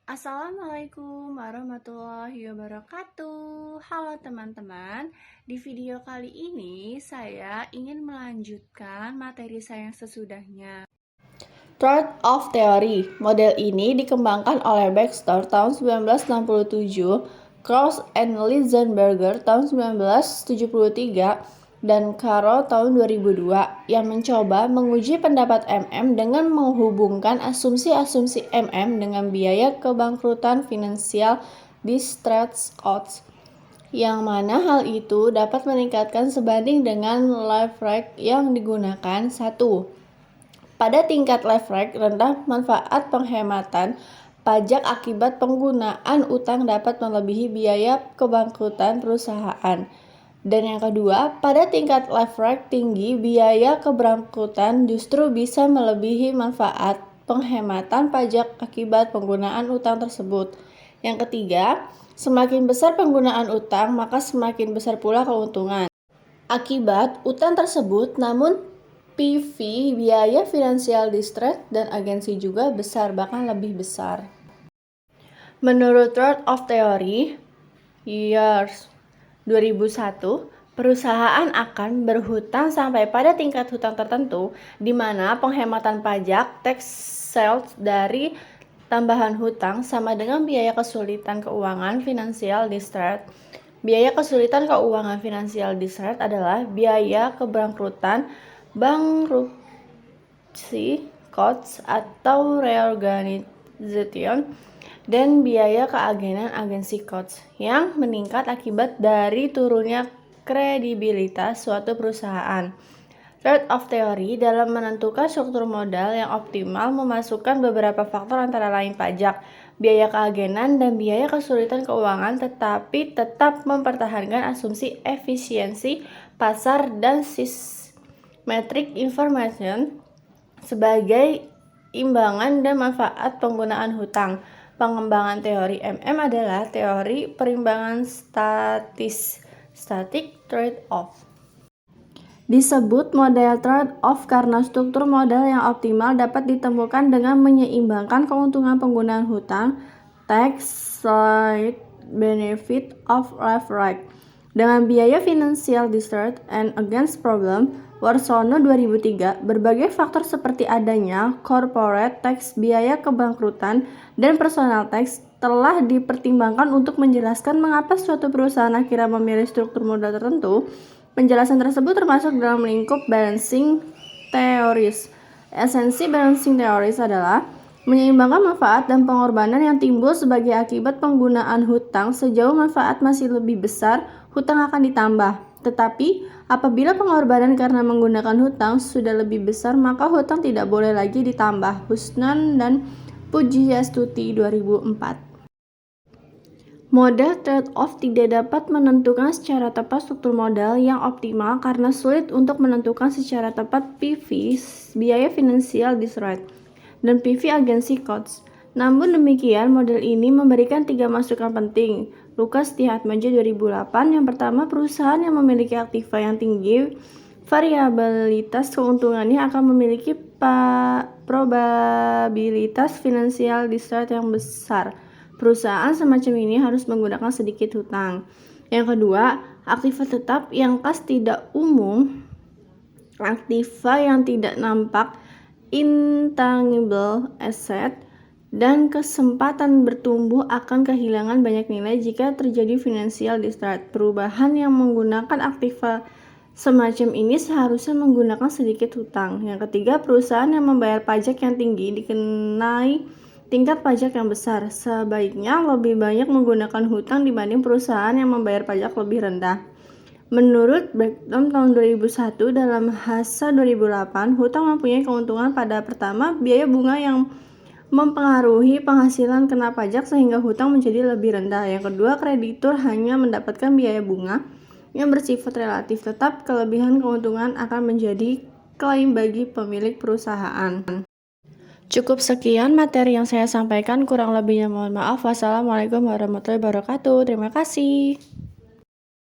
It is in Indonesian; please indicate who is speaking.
Speaker 1: Assalamualaikum warahmatullahi wabarakatuh. Halo teman-teman, di video kali ini saya ingin melanjutkan materi saya yang sesudahnya. Truth of Theory. Model ini dikembangkan oleh Baxter tahun 1967, Krauss and Lizenberger tahun 1973, dan Caro tahun 2002 yang mencoba menguji pendapat MM dengan menghubungkan asumsi-asumsi MM dengan biaya kebangkrutan finansial distress costs, yang mana hal itu dapat meningkatkan sebanding dengan leverage yang digunakan. 1. Pada tingkat leverage rendah, manfaat penghematan pajak akibat penggunaan utang dapat melebihi biaya kebangkrutan perusahaan. Dan yang kedua, pada tingkat leverage tinggi, biaya kebangkrutan justru bisa melebihi manfaat penghematan pajak akibat penggunaan utang tersebut. Yang ketiga, semakin besar penggunaan utang, maka semakin besar pula keuntungan akibat utang tersebut. Namun PV, biaya finansial distress dan agensi juga besar, bahkan lebih besar. Menurut Truth of Theory, years 2001, perusahaan akan berhutang sampai pada tingkat hutang tertentu di mana penghematan pajak tax sales dari tambahan hutang sama dengan biaya kesulitan keuangan finansial distress. Biaya kesulitan keuangan finansial distress adalah biaya kebangkrutan, bankruptcy costs atau reorganization, dan biaya keagenan agency costs yang meningkat akibat dari turunnya kredibilitas suatu perusahaan. Truth of Theory dalam menentukan struktur modal yang optimal memasukkan beberapa faktor antara lain pajak, biaya keagenan, dan biaya kesulitan keuangan, tetapi tetap mempertahankan asumsi efisiensi pasar dan symmetric information sebagai imbangan dan manfaat penggunaan hutang. Pengembangan teori MM adalah teori perimbangan static trade-off. Disebut model trade-off karena struktur modal yang optimal dapat ditemukan dengan menyeimbangkan keuntungan penggunaan hutang, tax side benefit of leverage, dengan biaya financial distress and against problem. Warsono 2003, berbagai faktor seperti adanya corporate tax, biaya kebangkrutan, dan personal tax telah dipertimbangkan untuk menjelaskan mengapa suatu perusahaan akhirnya memilih struktur modal tertentu. Penjelasan tersebut termasuk dalam lingkup balancing theories. Esensi balancing theories adalah menyeimbangkan manfaat dan pengorbanan yang timbul sebagai akibat penggunaan hutang. Sejauh manfaat masih lebih besar, hutang akan ditambah. Tetapi apabila pengorbanan karena menggunakan hutang sudah lebih besar, maka hutang tidak boleh lagi ditambah. Husnan dan Pujiastuti 2004. Model trade-off tidak dapat menentukan secara tepat struktur modal yang optimal karena sulit untuk menentukan secara tepat PV, biaya finansial distress, dan PV agency costs. Namun demikian, model ini memberikan 3 masukan penting. Lucas Tihatmaja 2008. Yang pertama, perusahaan yang memiliki aktiva yang tinggi, variabilitas keuntungannya akan memiliki probabilitas finansial distress yang besar. Perusahaan semacam ini harus menggunakan sedikit hutang. Yang kedua, aktiva tetap yang khas tidak umum, aktiva yang tidak nampak, intangible asset, dan kesempatan bertumbuh akan kehilangan banyak nilai jika terjadi financial distress. Perubahan yang menggunakan aktiva semacam ini seharusnya menggunakan sedikit hutang. Yang ketiga, perusahaan yang membayar pajak yang tinggi dikenai tingkat pajak yang besar. Sebaiknya lebih banyak menggunakan hutang dibanding perusahaan yang membayar pajak lebih rendah. Menurut Breakdown tahun 2001, dalam Hasa 2008, hutang mempunyai keuntungan pada pertama, biaya bunga yang mempengaruhi penghasilan kena pajak sehingga hutang menjadi lebih rendah. Yang kedua, kreditur hanya mendapatkan biaya bunga yang bersifat relatif tetap. Kelebihan keuntungan akan menjadi klaim bagi pemilik perusahaan. Cukup sekian materi yang saya sampaikan, kurang lebihnya mohon maaf. Wassalamualaikum warahmatullahi wabarakatuh. Terima kasih.